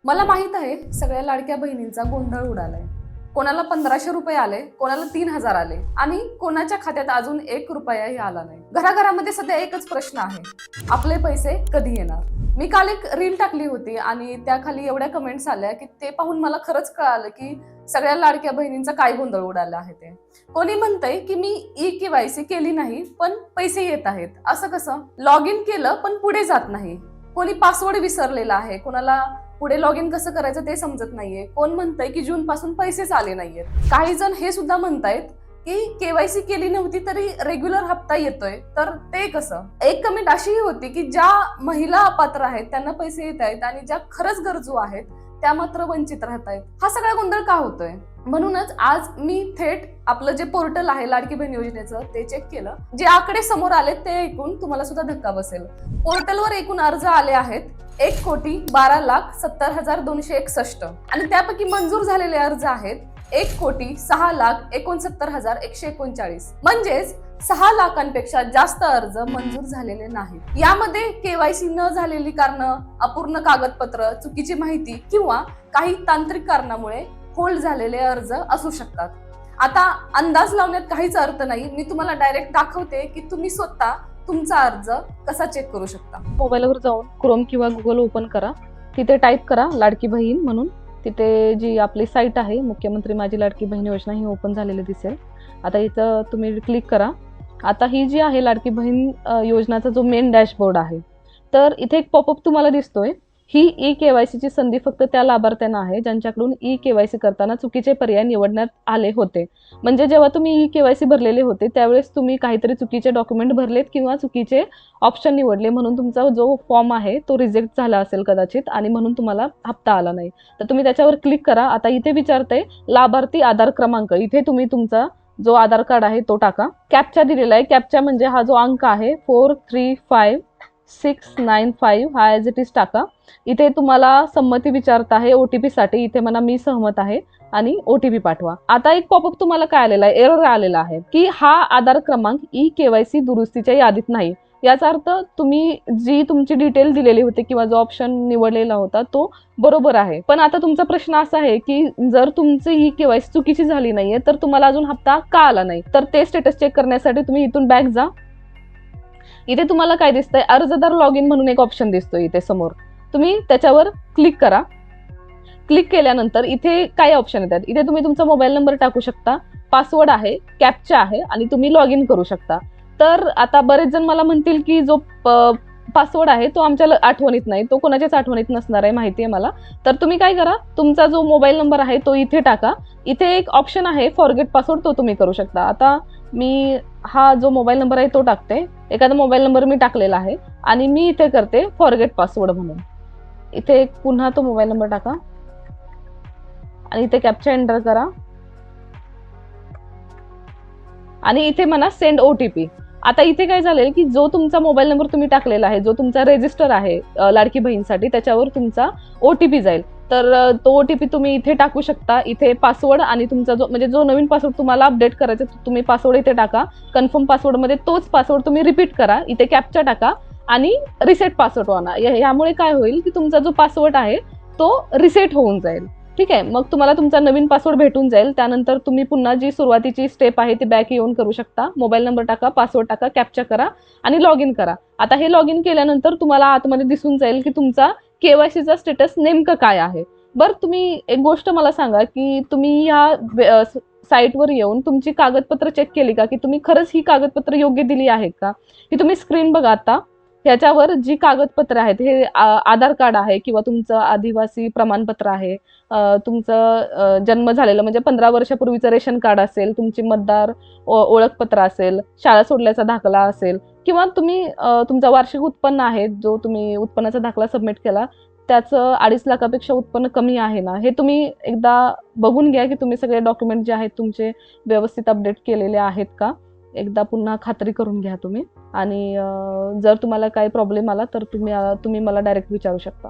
मला माहित आहे सगळ्या लाडक्या बहिणींचा गोंधळ उडालाय. कोणाला 1500 रुपये आले, कोणाला 3000 आले आणि कोणाच्या खात्यात अजून 1 रुपयाही आला नाही. घराघरामध्ये सध्या एकच प्रश्न आहे, आपले पैसे कधी येणार? मी काल एक रील टाकली होती आणि त्याखाली एवढ्या कमेंट्स आल्या की ते पाहून मला खरंच कळालं की सगळ्या लाडक्या बहिणींचा काय गोंधळ उडाला आहे ते. कोणी म्हणतंय की मी ई-केवायसी केली नाही पण पैसे येत आहेत. असं कसं? लॉग इन केलं पण पुढे जात नाही. कोणी पासवर्ड विसरलेला आहे, कोणाला पुढे लॉग इन कसं करायचं ते समजत नाहीये. कोण म्हणतंय की जून पासून पैसेच आले नाहीयेत. काही जण हे सुद्धा म्हणतायत की केवायसी केली नव्हती तरी रेग्युलर हप्ता येतोय, तर ते कसं? एक कमेंट अशीही होती की ज्या महिला अपात्र आहेत त्यांना पैसे येत आहेत आणि ज्या खरंच गरजू आहेत त्या मात्र वंचित राहत आहेत. हा सगळा गोंधळ का होतोय? म्हणूनच आज मी थेट आपलं जे पोर्टल आहे लाडकी बहीण योजनेचं ते चेक केलं. जे आकडे समोर आले ते ऐकून तुम्हाला सुद्धा धक्का बसेल. पोर्टलवर एकूण अर्ज आले आहेत 1,12,70,261 आणि त्यापैकी मंजूर झालेले अर्ज आहेत 1,06,69,139. म्हणजेच 6 लाखांपेक्षा जास्त अर्ज मंजूर झालेले नाहीत. यामध्ये केवायसी न झालेली कारणं, अपूर्ण कागदपत्र, चुकीची माहिती किंवा काही तांत्रिक कारणामुळे होल्ड झालेले अर्ज असू शकतात. आता अंदाज लावण्यात काहीच अर्थ नाही. मी तुम्हाला डायरेक्ट दाखवते की तुम्ही स्वतः तुमचा अर्ज कसा चेक करू शकता. मोबाईलवर जाऊन क्रोम किंवा गुगल ओपन करा, तिथे टाईप करा लाडकी बहीण म्हणून. तिथे जी आपली साईट आहे मुख्यमंत्री माझी लाडकी बहीण योजना ही ओपन झालेली दिसेल. आता इथं तुम्ही क्लिक करा. आता ही जी आहे लाडकी बहीण योजनाचा जो मेन डॅशबोर्ड आहे, तर इथे एक पॉपअप तुम्हाला दिसतोय. ही ई-केवायसीची संधी फक्त त्या लाभार्थ्यांना आहे ज्यांच्याकडून ई-केवायसी करताना चुकीचे पर्याय निवडण्यात आले होते. म्हणजे जेव्हा तुम्ही ई-केवायसी भरलेले होते त्यावेळेस तुम्ही काहीतरी चुकीचे डॉक्युमेंट भरलेत किंवा चुकीचे ऑप्शन निवडले म्हणून तुमचा जो फॉर्म आहे तो रिजेक्ट झाला असेल कदाचित आणि म्हणून तुम्हाला हप्ता आला नाही. तर तुम्ही त्याच्यावर क्लिक करा. आता इथे विचारते लाभार्थी आधार क्रमांक. इथे तुम्ही तुमचा जो आधार कार्ड आहे तो टाका. कॅप्चा दिलेला आहे. कॅप्चा म्हणजे हा जो अंक आहे 435695 हा ॲज इट इज टाका. इथे तुम्हाला संमती विचारत आहे OTP साठी. इथे म्हणा मी सहमत आहे आणि OTP पाठवा. आता एक पॉपअप तुम्हाला काय आलेला आहे, एरर आलेला आहे की हा आधार क्रमांक ई-केवायसी दुरुस्तीच्या यादीत नाही. याचा अर्थ तुम्ही जी तुमची डिटेल दिलेली होती किंवा जो ऑप्शन निवडलेला होता तो बरोबर आहे. पण आता तुमचा प्रश्न असा आहे की जर तुमची ही केवायसी चुकीची झाली नाहीये तर तुम्हाला अजून हप्ता का आला नाही? तर ते स्टेटस चेक करण्यासाठी तुम्ही इथून बॅक जा. इथे तुम्हाला काय दिसतंय, अर्जदार लॉग इन म्हणून एक ऑप्शन दिसतोय इथे समोर. तुम्ही त्याच्यावर क्लिक करा. क्लिक केल्यानंतर इथे काय ऑप्शन येतात. इथे तुम्ही तुमचा मोबाईल नंबर टाकू शकता, पासवर्ड आहे, कॅप्चा आहे आणि तुम्ही लॉग इन करू शकता. तर आता बरेच जण मला म्हणतील की जो पासवर्ड आहे तो आमच्या आठवणीत नाही, तो कोणाच्याच आठवणीत नसणार आहे, माहिती आहे मला. तर तुम्ही काय करा, तुमचा जो मोबाईल नंबर आहे तो इथे टाका. इथे एक ऑप्शन आहे फॉरगेट पासवर्ड, तो तुम्ही करू शकता. आता मी हा जो मोबाईल नंबर आहे तो टाकते. एखादा मोबाईल नंबर मी टाकलेला आहे आणि मी इथे करते फॉरगेट पासवर्ड म्हणून. इथे पुन्हा तो मोबाईल नंबर टाका आणि इथे कॅप्चा एंटर करा आणि इथे म्हणा सेंड OTP. आता इथे काय झालेलं की जो तुमचा मोबाईल नंबर तुम्ही टाकलेला आहे, जो तुमचा रेजिस्टर आहे लाडकी बहीणसाठी, त्याच्यावर तुमचा OTP जाईल. तर तो OTP तुम्ही इथे टाकू शकता. इथे पासवर्ड आणि तुमचा जो नवीन पासवर्ड तुम्हाला अपडेट करायचा तुम्ही पासवर्ड इथे टाका. कन्फर्म पासवर्डमध्ये तोच पासवर्ड तुम्ही रिपीट करा. इथे कॅप्चा टाका आणि रिसेट पासवर्ड आणा. यामुळे काय होईल की तुमचा जो पासवर्ड आहे तो रिसेट होऊन जाईल. ठीक आहे, मग तुम्हाला तुमचा नवीन पासवर्ड भेटून जाईल. त्यानंतर तुम्ही पुन्हा जी सुरुवातीची स्टेप आहे ती बॅक येऊन करू शकता. मोबाईल नंबर टाका, पासवर्ड टाका, कॅप्चा करा आणि लॉग इन करा. आता हे लॉग इन केल्यानंतर तुम्हाला आतमध्ये दिसून जाईल की तुमचा केवायसीचा स्टेटस नेमकं काय आहे. बरं, तुम्ही एक गोष्ट मला सांगा की तुम्ही या साईटवर येऊन तुमची कागदपत्र चेक केली का, की तुम्ही खरंच ही कागदपत्र योग्य दिली आहेत का? ही तुम्ही स्क्रीन बघा. आता ह्याच्यावर जी कागदपत्र आहेत, हे आधार कार्ड आहे किंवा तुमचं आदिवासी प्रमाणपत्र आहे, तुमचं जन्म झालेलं म्हणजे 15 वर्षापूर्वीचं रेशन कार्ड असेल, तुमची मतदार ओळखपत्र असेल, शाळा सोडल्याचा दाखला असेल किंवा तुम्ही तुमचा वार्षिक उत्पन्न आहे, जो तुम्ही उत्पन्नाचा दाखला सबमिट केला त्याचं 2.5 लाखापेक्षा उत्पन्न कमी आहे ना, हे तुम्ही एकदा बघून घ्या की तुम्ही सगळे डॉक्युमेंट जे आहेत तुमचे व्यवस्थित अपडेट केलेले आहेत का. एकदा पुन्हा खात्री करून घ्या तुम्ही. आणि जर तुम्हाला काही प्रॉब्लेम आला तर तुम्ही मला डायरेक्ट विचारू शकता.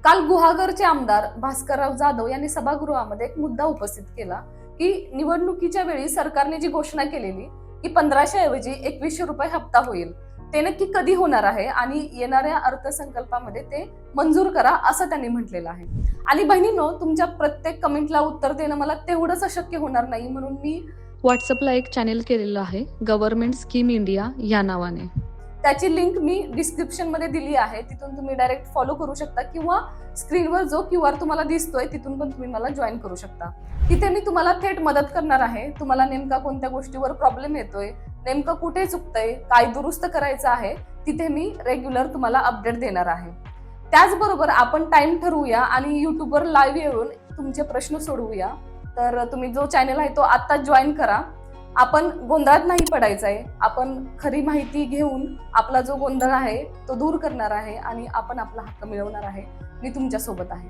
काल गुहागरचे आमदार भास्करराव जाधव यांनी सभागृहामध्ये एक मुद्दा उपस्थित केला की निवडणुकीच्या वेळी सरकारने जी घोषणा केलेली की 1500 ऐवजी 2100 रुपये हप्ता होईल, ते नक्की कधी होणार आहे आणि येणाऱ्या अर्थसंकल्पामध्ये ते मंजूर करा असं त्यांनी म्हटलेलं आहे. आणि बहिणींनो, तुमच्या प्रत्येक कमेंटला उत्तर देणं मला तेवढंच अशक्य होणार नाही, म्हणून मी व्हॉट्सअपला एक चॅनेल केलेलं आहे गव्हर्नमेंट स्कीम इंडिया या नावाने. त्याची लिंक मी डिस्क्रिप्शन मध्ये दिली आहे, तिथून तुम्ही डायरेक्ट फॉलो करू शकता किंवा स्क्रीनवर जो QR तुम्हाला दिसतोय तिथून पण तुम्ही मला जॉईन करू शकता. तिथे मी तुम्हाला थेट मदत करणार आहे. तुम्हाला नेमका कोणत्या गोष्टीवर प्रॉब्लेम येतोय, नेमकं कुठे चुकतंय, काय दुरुस्त करायचं आहे, तिथे मी रेग्युलर तुम्हाला अपडेट देणार आहे. त्याचबरोबर आपण टाइम ठरवूया आणि युट्यूबवर लाईव्ह येऊन तुमचे प्रश्न सोडवूया. तर तुम्ही जो चॅनल आहे तो आता जॉईन करा. आपण गोंधळात नाही पडायचं आहे. आपण खरी माहिती घेऊन आपला जो गोंधळ आहे तो दूर करणार आहे आणि आपण आपला हक्क मिळवणार आहे. मी तुमच्या सोबत आहे.